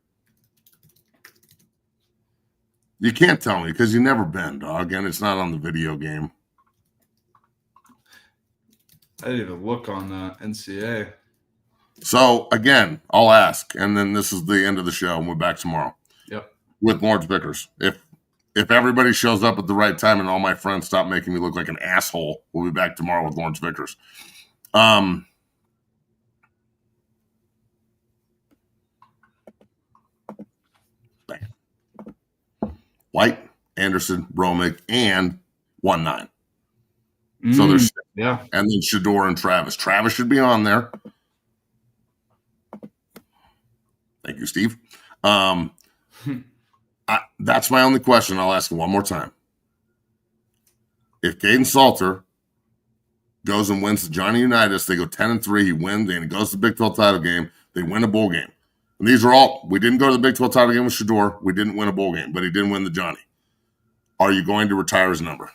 You can't tell me because you've never been, dog, and it's not on the video game. I didn't even look on the NCAA. So, again, I'll ask, and then this is the end of the show, and we're back tomorrow. Yep. With Lawrence Vickers. If everybody shows up at the right time and all my friends stop making me look like an asshole, we'll be back tomorrow with Lawrence Vickers. White, Anderson, Romick, and 1-9. So there's 6. Yeah. And then Shedeur and Travis. Travis should be on there. Thank you, Steve. That's my only question. I'll ask it one more time. if Caden Salter goes and wins the Johnny Unitas, they go 10-3. He wins, and he goes to the Big 12 title game. They win a bowl game. And these are all, we didn't go to the Big 12 title game with Shedeur. We didn't win a bowl game, but he did win the Johnny. Are you going to retire his number?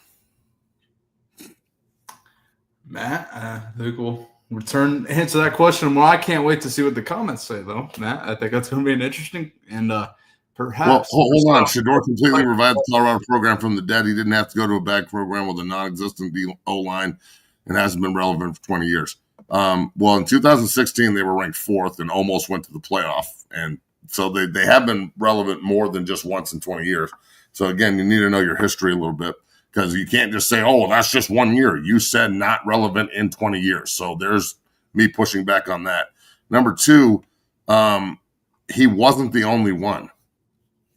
Matt, I think we'll answer that question. Well, I can't wait to see what the comments say, though, Matt. I think that's going to be an interesting and perhaps. Well, hold on. Shedeur completely revived the Colorado program from the dead. He didn't have to go to a bag program with a non-existent O-line and hasn't been relevant for 20 years. Well, in 2016, they were ranked 4th and almost went to the playoff. And so they have been relevant more than just once in 20 years. So, again, you need to know your history a little bit because you can't just say, oh, that's just 1 year. You said not relevant in 20 years. So there's me pushing back on that. Number 2, he wasn't the only one.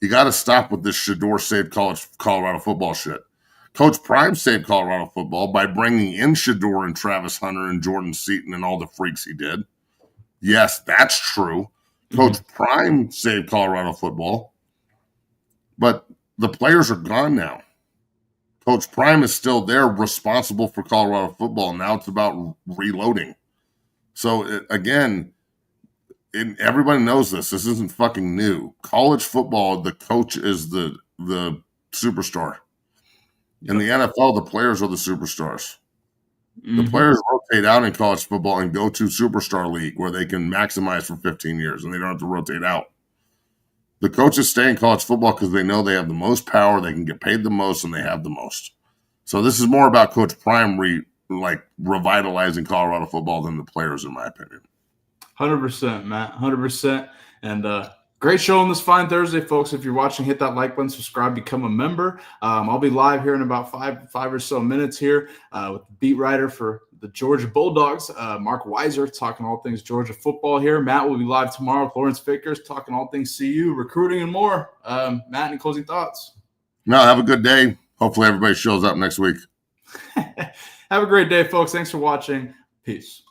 You got to stop with this Shedeur saved Colorado football shit. Coach Prime saved Colorado football by bringing in Shedeur and Travis Hunter and Jordan Seaton and all the freaks he did. Yes, that's true. Coach Prime saved Colorado football, but the players are gone now. Coach Prime is still there, responsible for Colorado football. Now it's about reloading. So, again, everybody knows this. This isn't fucking new. College football, the coach is the superstar. In the NFL, the players are the superstars. The players rotate out in college football and go to superstar league where they can maximize for 15 years and they don't have to rotate out. The coaches stay in college football because they know they have the most power, they can get paid the most, and they have the most. So this is more about Coach Prime revitalizing Colorado football than the players, in my opinion. 100%, Matt. 100%. And great show on this fine Thursday, folks. If you're watching, hit that like button, subscribe, become a member. I'll be live here in about five or so minutes here with the beat writer for the Georgia Bulldogs, Mark Weiser, talking all things Georgia football here. Matt will be live tomorrow with Lawrence Vickers, talking all things CU, recruiting, and more. Matt, any closing thoughts? No, have a good day. Hopefully everybody shows up next week. Have a great day, folks. Thanks for watching. Peace.